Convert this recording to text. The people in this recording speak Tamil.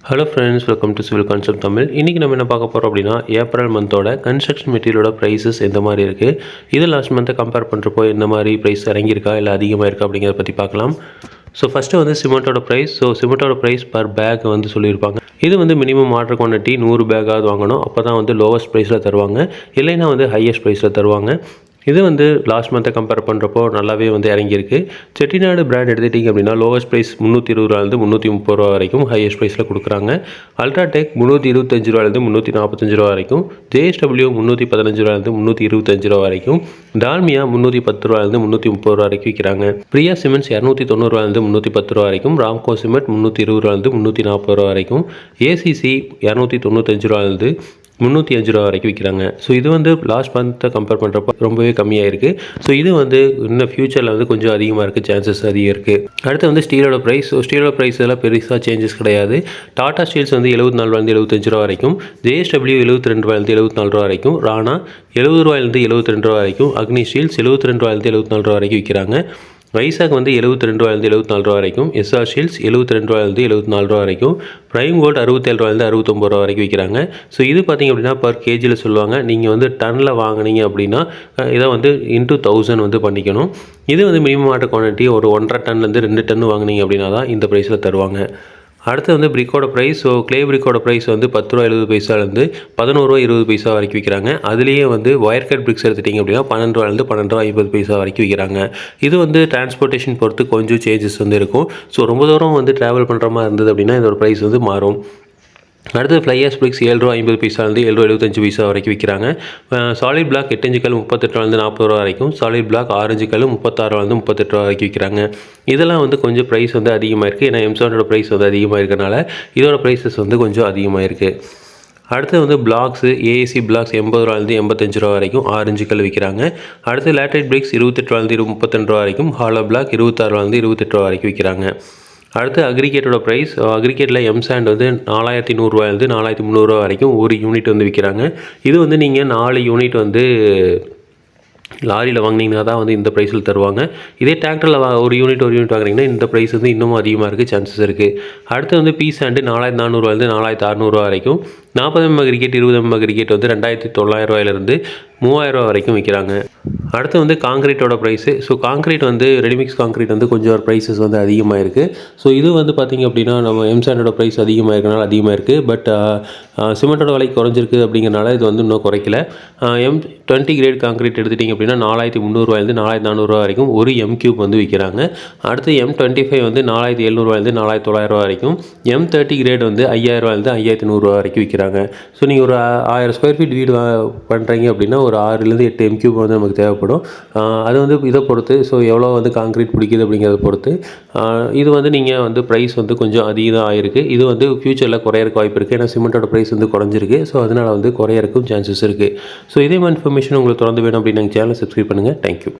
Hello friends, welcome to civil concept Tamil. இன்றைக்கி நம்ம என்ன பார்க்க போகிறோம் அப்படின்னா, ஏப்ரல் மந்தோட கன்ஸ்ட்ரக்ஷன் மெட்டீரியலோட ப்ரைஸஸ் எந்த மாதிரி இருக்குது, இது லாஸ்ட் மந்த்தை கம்பேர் பண்ணுறப்போ எந்த மாதிரி ப்ரைஸ் இறங்கியிருக்கா இல்லை அதிகமாக இருக்கா அப்படிங்கிறத பற்றி பார்க்கலாம். ஸோ ஃபஸ்ட்டு வந்து சிமெண்ட்டோட ப்ரைஸ். சிமெண்ட்டோட ப்ரைஸ் பர் பேக் வந்து சொல்லியிருப்பாங்க. இது வந்து மினிமம் ஆர்டர் குவான்டிட்டி 100 பேக்காவது வாங்கணும். அப்போ தான் வந்து லோவஸ்ட் ப்ரைஸில் தருவாங்க, இல்லைன்னா வந்து ஹையஸ்ட் ப்ரைஸில் தருவாங்க. இது வந்து லாஸ்ட் மந்த்தை கம்பேர் பண்ணுறப்போ நல்லாவே வந்து இறங்கியிருக்கு. செட்டிநாடு பிராண்ட் எடுத்துகிட்டிங்க அப்படின்னா லோவஸ்ட் ப்ரைஸ் 320 ரூபாயிலிருந்து 330 ரூபா வரைக்கும் ஹையஸ்ட் ப்ரைஸில் கொடுக்குறாங்க. அல்ட்ராடெக் 325 ரூபாயிலிருந்து 345 ரூபா வரைக்கும், ஜேஎஸ்டபிள்யூ 315 ரூபாயிலிருந்து 325 ரூபா வரைக்கும், டால்மியா 310 ரூபாயிலிருந்து 330 ரூபா வரைக்கும் விற்கிறாங்க. பிரியா சிமெண்ட்ஸ் 290 ரூபாயிலிருந்து 310 ரூபா வரைக்கும், ராம்கோ சிமெண்ட் 320 ரூபாயிலிருந்து 340 ரூபா வரைக்கும், ஏசிசி 295 ரூபாயிலிருந்து 305 ரூபா வரைக்கும் விற்கிறாங்க. ஸோ இது வந்து லாஸ்ட் மந்த்தை கம்பேர் பண்ணுறப்போ ரொம்பவே கம்மியாக இருக்குது. ஸோ இது வந்து இன்னும் ஃபியூச்சரில் வந்து கொஞ்சம் அதிகமாக இருக்குது, சான்சஸ் அதிகம் இருக்குது. அடுத்து வந்து ஸ்டீலோட ப்ரைஸ். ஸ்டீலோட ப்ரைஸ் எல்லாம் பெருசாக சேஞ்சஸ் கிடையாது. டாடா ஸ்டீல்ஸ் வந்து 74 ரூபாயிலிருந்து 75 ரூபா வரைக்கும், ஜேஎஸ்டபிள்யூ 72 ரூபாயிலிருந்து 74 ரூபா வரைக்கும், ராணா 70 ரூபாயிலிருந்து 72 ரூபா வரைக்கும், அக்னி ஸ்டீல்ஸ் 72 ரூபாயிலிருந்து 74 ரூபா வரைக்கும் விற்கிறாங்க. வைசாக் வந்து 72 ரூபாயிலிருந்து 74 ரூபா வரைக்கும், எஸ்ஆர் ஷீல்ஸ் 72 ரூபாயிலிருந்து 74 ரூபா வரைக்கும், ப்ரைம் கோல்டு 67 ரூபாயிலிருந்து 69 ரூபா வரைக்கும் விற்கிறாங்க. ஸோ இது பார்த்திங்க அப்படின்னா பர் கேஜியில் சொல்லுவாங்க. நீங்கள் வந்து டன்னில் வாங்கினீங்க அப்படின்னா இதை வந்து இன்ட்டு 1000 வந்து பண்ணிக்கணும். இது வந்து மினிமம் ஆர்டர் குவான்டிட்டி ஒரு 1.5 டன்லேருந்து 2 டன்னு வாங்கினீங்க அப்படின்னா தான் இந்த ப்ரைஸில் தருவாங்க. அடுத்து வந்து பிரிக்கோட ப்ரைஸ். கிளே பிரிக்கோட ப்ரைஸ் வந்து 10 ரூபா 70 பைசாலேருந்து 11 ரூபா 20 பைசா வரைக்கும் விற்கிறாங்க. அதுலேயே வந்து ஒயர் கட் பிரிக்ஸ் எடுத்துட்டிங்க அப்படின்னா 12 ரூபாயிலேருந்து 12 ரூபா 50 பைசா வரைக்கும் விற்கிறாங்க. இது வந்து டிரான்ஸ்போர்ட்டேஷன் பொறுத்து கொஞ்சம் சேஞ்சஸ் வந்து இருக்கும். ஸோ ரொம்ப தூரம் வந்து ட்ராவல் பண்ணுற மாதிரி இருந்தது அப்படின்னா இதோட ப்ரைஸ் வந்து மாறும். அடுத்து ஃப்ளையாஸ் பிரிக்ஸ் 7 ரூபா 50 பைசாலேருந்து 7 ரூபா 75 பைசா வரைக்கும் விற்கிறாங்க. சாலிட் பிளாக் 8 இன்ச்சு கல் 38 ரூபாயிலிருந்து 40 ரூபா வரைக்கும், சாலிட் பிளாக் 6 இன்ச்சு கல் 36 ரூபாயிலிருந்து 38 ரூபா வரைக்கும் விற்கிறாங்க. இதெல்லாம் வந்து கொஞ்சம் ப்ரைஸ் வந்து அதிகமாக இருக்குது. ஏன்னா எம்சாண்டோட ப்ரைஸ் வந்து அதிகமாக இருக்கிறனால இதோட ப்ரைஸஸ் வந்து கொஞ்சம் அதிகமாக இருக்குது. அடுத்து வந்து பிளாக்ஸு ஏஏசி பிளாக்ஸ் 80 ரூபாயிலிருந்து 85 ரூபா வரைக்கும் 6 இன்ச்சு கல் விற்கிறாங்க. அடுத்து லேட்ரைட் பிரிக்ஸ் 28 ரூபாயிலிருந்து 32 ரூபா வரைக்கும், ஹாலோ பிளாக் 26 ரூபாயிலிருந்து 28 ரூபா வரைக்கும் விற்கிறாங்க. அடுத்து அக்ரிகேட்டோட ப்ரைஸ். அக்ரிகேட்டில் எம்சாண்ட் வந்து 4100 ரூபாயிலிருந்து 4300 ரூபா வரைக்கும் ஒரு யூனிட் வந்து விற்கிறாங்க. இது வந்து நீங்கள் 4 யூனிட் வந்து லாரியில் வாங்கினீங்கன்னா தான் வந்து இந்த ப்ரைஸில் தருவாங்க. இதே டிராக்டரில் ஒரு யூனிட் வாங்குறீங்கன்னா இந்த ப்ரைஸ் வந்து இன்னமும் அதிகமாக இருக்குது, சான்சஸ் இருக்குது. அடுத்து வந்து பீஸ் சாண்டு 4400 ரூபாயிலிருந்து 4600 ரூபா வரைக்கும், 40 mm அக்ரிகேட் 20 mm அக்ரிகேட் வந்து 2900 ரூபாயிலிருந்து 3000 ரூபா வரைக்கும் விற்கிறாங்க. அடுத்து வந்து காங்கிரீட்டோட ப்ரைஸு. காங்கிரீட் வந்து ரெடிமிக்ஸ் காங்கிரீட் வந்து கொஞ்சம் ப்ரைஸஸ் வந்து அதிகமாக இருக்குது. இது வந்து பார்த்திங்க அப்படின்னா நம்ம எம்சாண்டோட ப்ரைஸ் அதிகமாக இருக்கனால அதிகமாக இருக்குது. பட் சிமெண்ட்டோட விலை குறைஞ்சிருக்கு அப்படிங்கிறனால இது வந்து இன்னும் குறைக்கல. M20 கிரேட் காங்கிரீட் எடுத்துட்டிங்க அப்படின்னா 4300 ரூபாயிலிருந்து 4400 ரூபா வரைக்கும் ஒரு M³ வந்து விற்கிறாங்க. அடுத்து M25 வந்து 4700 ரூபாயிலிருந்து 4900 ரூபா வரைக்கும், M30 கிரேட் வந்து 5000 ரூபாயிலிருந்து 5100 ரூபா வரைக்கும் விற்கிறாங்க. நீங்கள் ஒரு 1000 ஸ்கொயர் ஃபீட் வீடு பண்ணுறீங்க அப்படின்னா ஒரு 6லேருந்து 8 M³ வந்து நமக்கு தேவைப்படும். அது வந்து இதை பொறுத்து, எவ்வளோ வந்து காங்கிரீட் பிடிக்குது அப்படிங்கிறத பொறுத்து இது வந்து நீங்கள் வந்து ப்ரைஸ் வந்து கொஞ்சம் அதிகம் ஆகிருக்கு. இது வந்து ஃப்யூச்சரில் குறையறக்கு வாய்ப்பு இருக்குது. ஏன்னா சிமெண்ட்டோட ப்ரைஸ் வந்து குறைஞ்சிருக்கு. அதனால் வந்து குறையறக்கும் சான்சஸ் இருக்குது. இதே மாதிரி இன்ஃபர்மேஷன் உங்களுக்கு தொடர்ந்து வேணும் அப்படின்னு எங்கள் சேனலை சப்ஸ்கிரைப் பண்ணுங்கள். தேங்க்யூ.